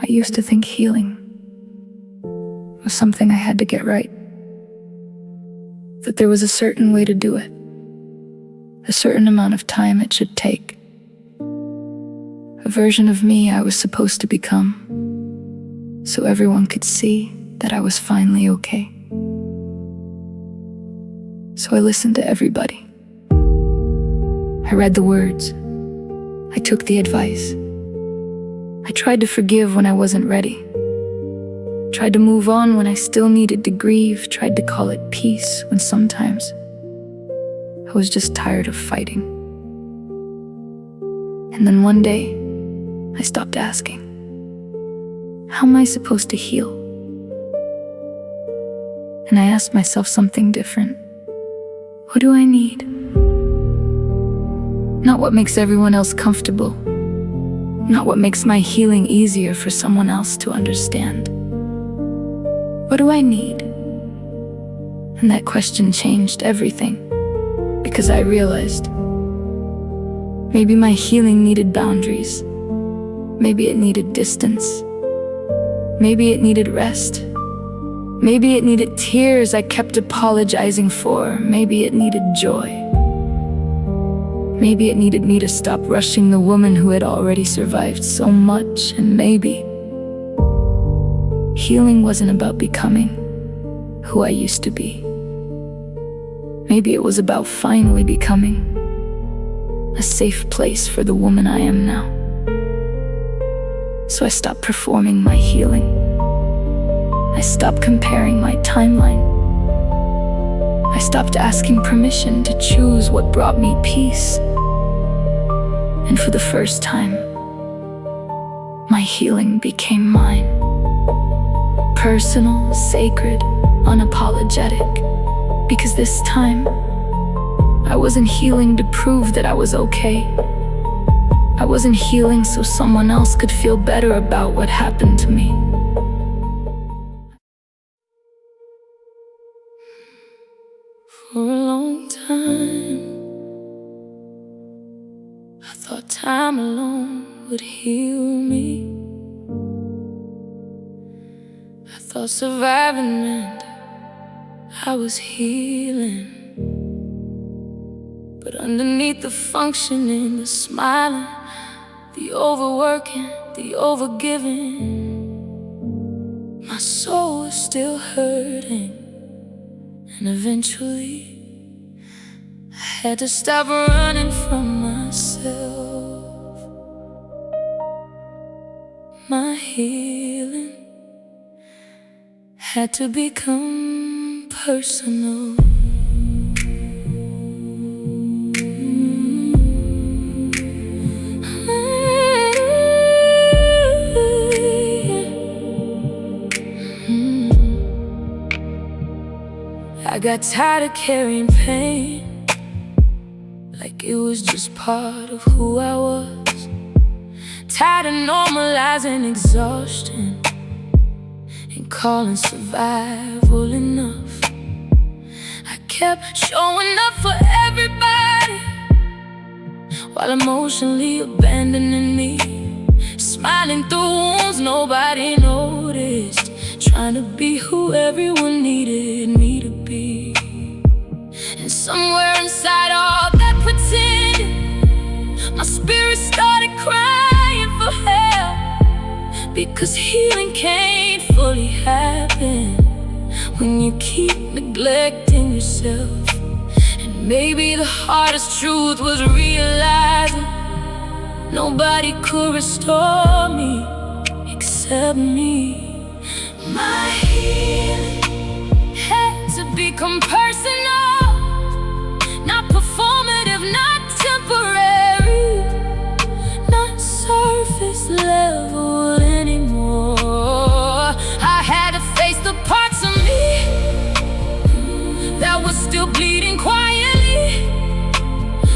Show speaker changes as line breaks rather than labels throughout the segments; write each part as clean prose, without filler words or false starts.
I used to think healing was something I had to get right, that there was a certain way to do it, a certain amount of time it should take, a version of me I was supposed to become, so everyone could see that I was finally okay. So I listened to everybody. I read the words. I took the advice. I tried to forgive when I wasn't ready. Tried to move on when I still needed to grieve. Tried to call it peace when sometimes I was just tired of fighting. And then one day, I stopped asking, how am I supposed to heal? And I asked myself something different. What do I need? Not what makes everyone else comfortable. Not what makes my healing easier for someone else to understand. What do I need? And that question changed everything, because I realized maybe my healing needed boundaries. Maybe it needed distance. Maybe it needed rest. Maybe it needed tears I kept apologizing for. Maybe it needed joy. Maybe it needed me to stop rushing the woman who had already survived so much. And maybe healing wasn't about becoming who I used to be. Maybe it was about finally becoming a safe place for the woman I am now. So I stopped performing my healing. I stopped comparing my timeline. I stopped asking permission to choose what brought me peace. And for the first time, my healing became mine. Personal, sacred, unapologetic. Because this time, I wasn't healing to prove that I was okay. I wasn't healing so someone else could feel better about what happened to me. For a long time, I thought time alone would heal me. I thought surviving meant I was healing. But underneath the functioning, the smiling, the overworking, the overgiving, my soul was still hurting. And eventually, I had to stop running from myself. My healing had to become personal. I got tired of carrying pain like it was just part of who I was. Tired of normalizing exhaustion and calling survival enough. I kept showing up for everybody while emotionally abandoning me. Smiling through wounds nobody noticed, trying to be who everyone needed me to be. And somewhere inside all that pretending, my spirit started crying for help. Because healing can't fully happen when you keep neglecting yourself. And maybe the hardest truth was realizing nobody could restore me except me. My healing had to become personal, not performative, not temporary, not surface level anymore. I had to face the parts of me that was still bleeding quietly.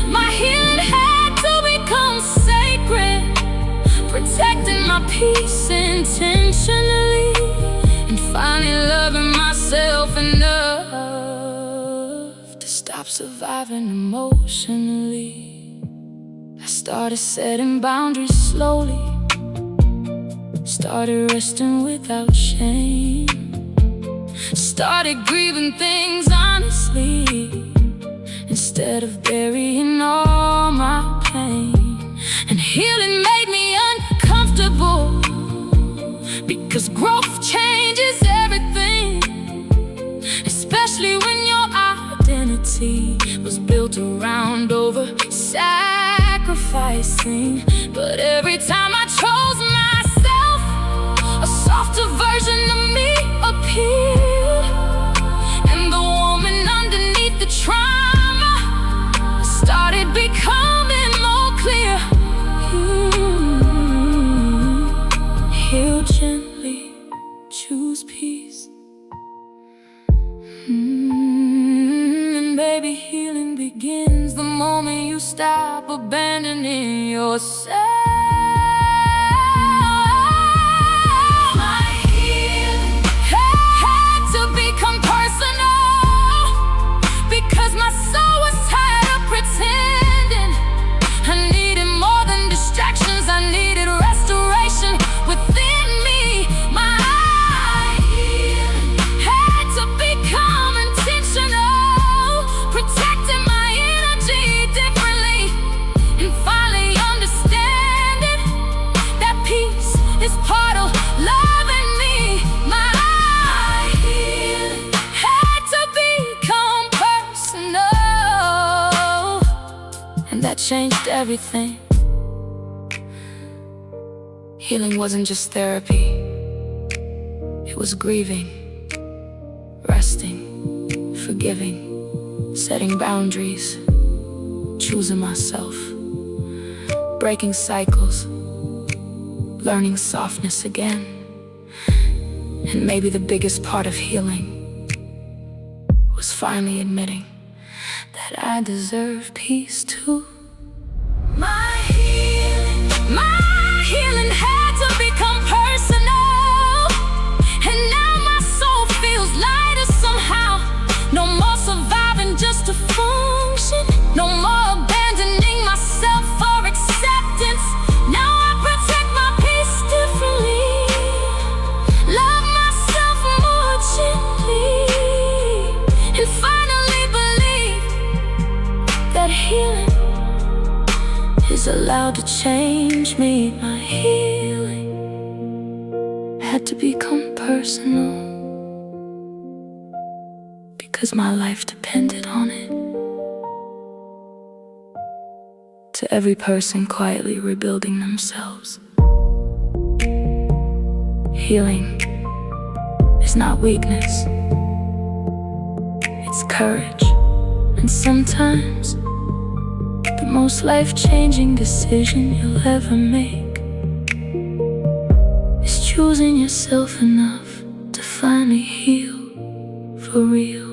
My healing had to become sacred, protecting my peace intentionally. Finally loving myself enough to stop surviving emotionally. I started setting boundaries slowly, Started resting without shame. Started grieving things honestly, instead of burying all my pain. And healing made me uncomfortable, because growth changes everything, especially when your identity was built around over sacrificing. But every time I chose myself, a softer version of me appeared, and the woman underneath the trauma started becoming more clear. Heal gently, choose peace. And baby, healing begins the moment you stop abandoning yourself. My healing had to become personal, because my soul was tired of pretending. I needed more than distractions, I needed restoration within me. My healing had to become intentional, protecting my energy differently, and finally understanding that peace is part of loving me. My healing had to become personal, and that changed everything. Healing wasn't just therapy, it was grieving, resting, forgiving, setting boundaries, choosing myself, breaking cycles, learning softness again. And maybe the biggest part of healing was finally admitting that I deserve peace too. My healing had to become personal, and now my soul feels lighter somehow. No more surviving just to function, no more abandoning myself for acceptance. Now I protect my peace differently, love myself more gently, and finally believe that healing is allowed to change me. My healing had to become personal, because my life depended on it. To every person quietly rebuilding themselves, healing is not weakness, it's courage. And sometimes the most life-changing decision you'll ever make is choosing yourself enough to finally heal for real.